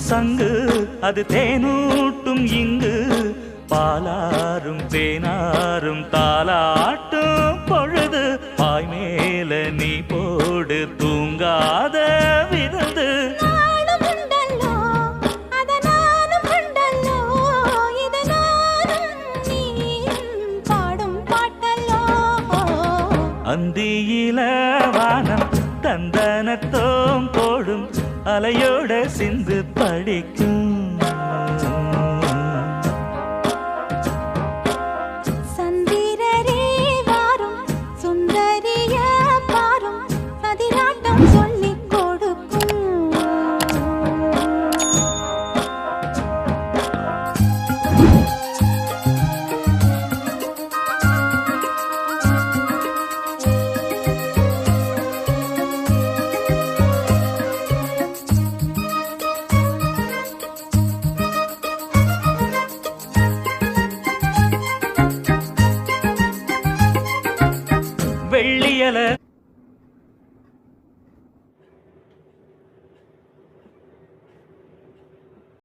சங்கு அது தேனூட்டும் இங்கு பாலாரும் தேனாரும் தாலாட்டும் பொழுது பாய் மேல நீ போடு தூங்காத விருந்து அந்தியில வானம் தந்தனத்தோம் போடும் அலையோட சிந்து படிக்கும் சந்திரரே வாரும் சுந்தரிய பாரும் சதிராட்டம் சொல்லிக் கொடுக்கும் வெள்ளியல